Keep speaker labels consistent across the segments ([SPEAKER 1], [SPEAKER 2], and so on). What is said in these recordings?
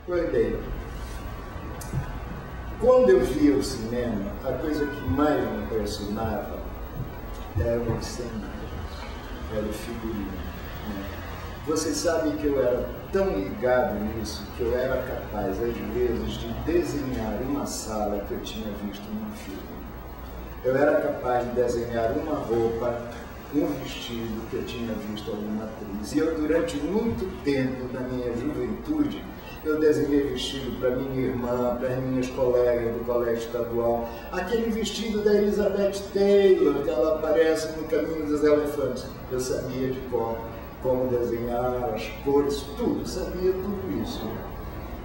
[SPEAKER 1] Pois bem, quando eu via o cinema, a coisa que mais me impressionava era o cenário, era o figurino. Né? Vocês sabem que eu era tão ligado nisso que eu era capaz, às vezes, de desenhar uma sala que eu tinha visto num filme. Eu era capaz de desenhar uma roupa, um vestido que eu tinha visto alguma atriz. E eu, durante muito tempo da minha juventude, eu desenhei vestido para minha irmã, para as minhas colegas do colégio estadual. Aquele vestido da Elizabeth Taylor, que ela aparece no Caminho dos Elefantes. Eu sabia de cor como desenhar, as cores, tudo, sabia tudo isso.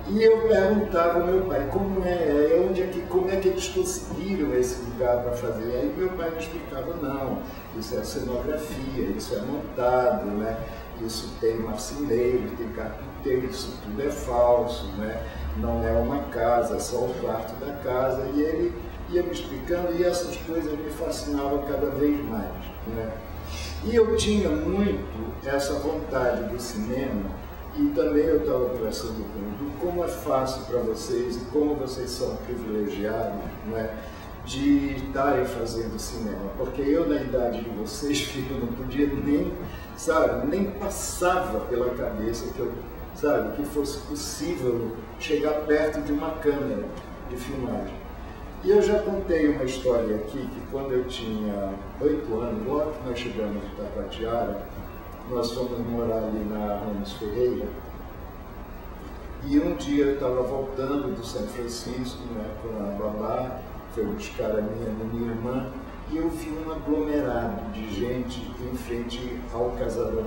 [SPEAKER 1] E eu perguntava ao meu pai, como é que eles conseguiram esse lugar para fazer? Aí meu pai me explicava, não, isso é cenografia, isso é montado, né? Isso tem marceneiro, tem carpinteiro, isso tudo é falso, né? Não é uma casa, é só o quarto da casa. E ele ia me explicando e essas coisas me fascinavam cada vez mais, né? E eu tinha muito essa vontade do cinema, e também eu estava conversando com ele, como é fácil para vocês e como vocês são privilegiados, né, de estarem fazendo cinema, porque eu, na idade de vocês, filho, não podia nem, sabe, nem passava pela cabeça que eu, sabe, que fosse possível chegar perto de uma câmera de filmagem. E eu já contei uma história aqui, que quando eu tinha 8 anos, logo que nós chegamos de Taquatiara, nós fomos morar ali na Ramos Ferreira, e um dia eu estava voltando do São Francisco, né, com a babá, foi buscar a minha irmã, e eu vi um aglomerado de gente em frente ao casarão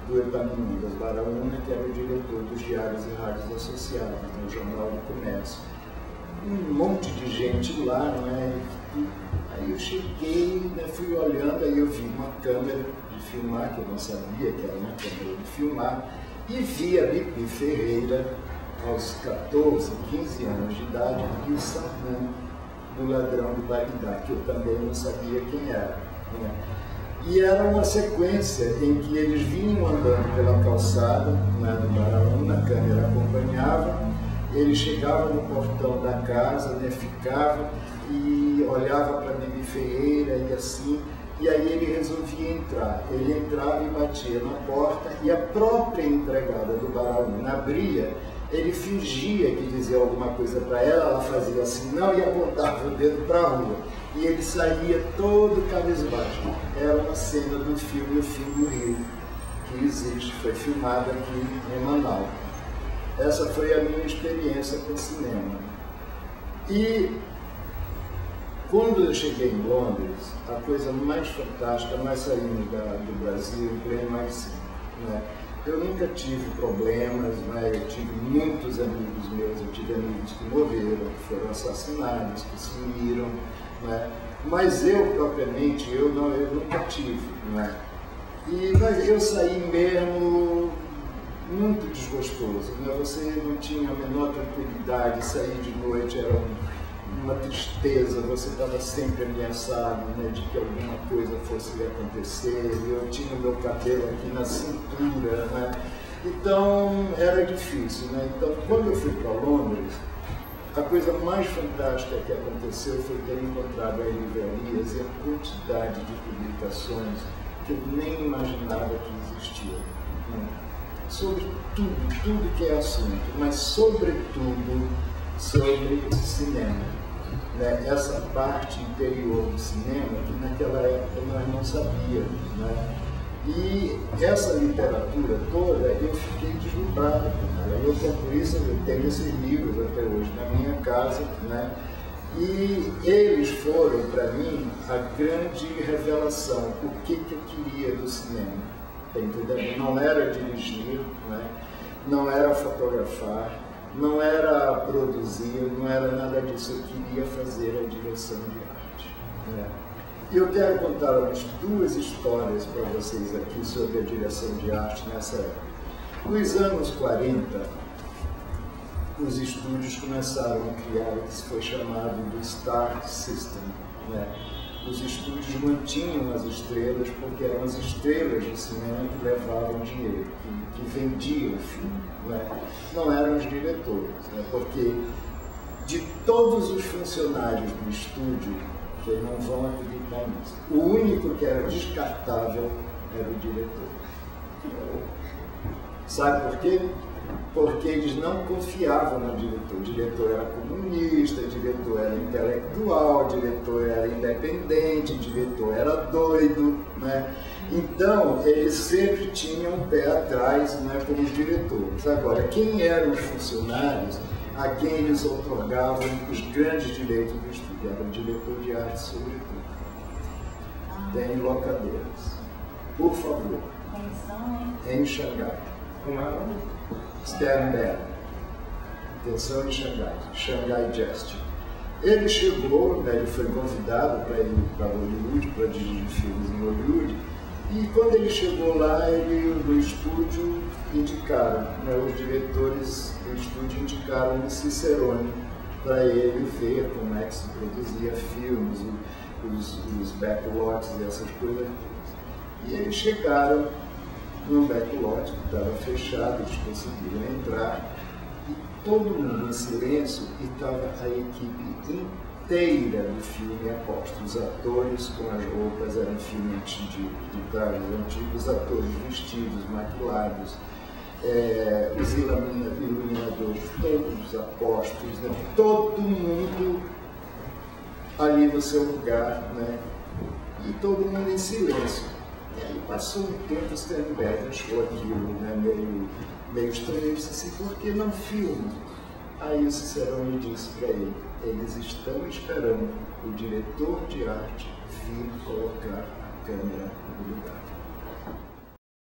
[SPEAKER 1] do Epaminondas Baraúna, que era o diretor dos Diários e Rádios Associados, no Jornal do Comércio. Um monte de gente lá, né? Aí eu cheguei, né, fui olhando, aí eu vi uma câmera de filmar, que eu não sabia que era uma câmera de filmar, e vi a Bibi Ferreira, aos 14, 15 anos de idade, e o Samu, do Ladrão do Bagdá, que eu também não sabia quem era. Né? E era uma sequência em que eles vinham andando pela calçada, né, do Baraúna, a câmera acompanhava, ele chegava no portão da casa, né, ficava e olhava para a Bibi Ferreira e assim, e aí ele resolvia entrar. Ele entrava e batia na porta, e a própria empregada do Baraúna abria, ele fingia que dizia alguma coisa para ela, ela fazia assim, não, e apontava o dedo para a rua. E ele saía todo cabisbaixo. Era uma cena do filme O Fim do Rio, que existe, foi filmado aqui em Manaus. Essa foi a minha experiência com cinema. E quando eu cheguei em Londres, a coisa mais fantástica, nós saímos do Brasil em pleno mais né? Eu nunca tive problemas, né? Eu tive muitos amigos meus, eu tive amigos que morreram, que foram assassinados, que sumiram, né? Mas eu propriamente, eu nunca tive, né? Mas eu saí mesmo muito desgostoso, né? Você não tinha a menor tranquilidade, sair de noite era uma tristeza, você estava sempre ameaçado, né, de que alguma coisa fosse lhe acontecer, eu tinha o meu cabelo aqui na cintura, né? Então era difícil, né? Então quando eu fui para Londres, a coisa mais fantástica que aconteceu foi ter encontrado as livrarias e a quantidade de publicações que eu nem imaginava que existia, né? Sobre tudo que é assunto, mas sobretudo sobre cinema. Né? Essa parte interior do cinema que naquela época nós não sabíamos. Né? E essa literatura toda eu fiquei deslumbrado com ela. Por isso eu tenho esses livros até hoje na minha casa. Né? E eles foram para mim a grande revelação, o que eu queria do cinema. Entendeu? Não era dirigir, né? Não era fotografar, não era produzir, não era nada disso. Eu queria fazer a direção de arte. Né? E eu quero contar duas histórias para vocês aqui sobre a direção de arte nessa época. Nos anos 40, os estúdios começaram a criar o que foi chamado do Star System. Né? os estúdios mantinham as estrelas, porque eram as estrelas de cinema que levavam dinheiro, que vendiam o filme, né? Não eram os diretores, né? Porque de todos os funcionários do estúdio, vocês não vão acreditar nisso, o único que era descartável era o diretor. Sabe por quê? Porque eles não confiavam no diretor. O diretor era comunista, o diretor era intelectual, o diretor era independente, o diretor era doido, né? Então, eles sempre tinham um pé atrás, né, com os diretores. Agora, quem eram os funcionários a quem eles otorgavam os grandes direitos do estúdio? Era o diretor de arte, sobretudo. Tem locadoras. Por favor. Em Xangai.
[SPEAKER 2] Como é o nome?
[SPEAKER 1] Sternberg. Atenção em Xangai. Xangai Jest. Ele chegou, né, ele foi convidado para ir para Hollywood, para dirigir filmes em Hollywood, e quando ele chegou lá, do estúdio indicaram, né, os diretores do estúdio indicaram o Cicerone para ele ver como é que se produzia filmes, os backlots e essas coisas. E eles chegaram no backlot que estava fechado, eles conseguiram entrar, e todo mundo em silêncio, e estava a equipe inteira do filme a posto. Os atores com as roupas, era um filme de trajes antigos, os atores vestidos, maquilados, os iluminadores todos a postos, né? Todo mundo ali no seu lugar, né? E todo mundo em silêncio. E aí passou um tempo, o Sternberg achou aquilo, né, meio estranho, ele disse assim, por que não filma? Aí o Cicerone disse para ele, eles estão esperando o diretor de arte vir colocar a câmera no lugar.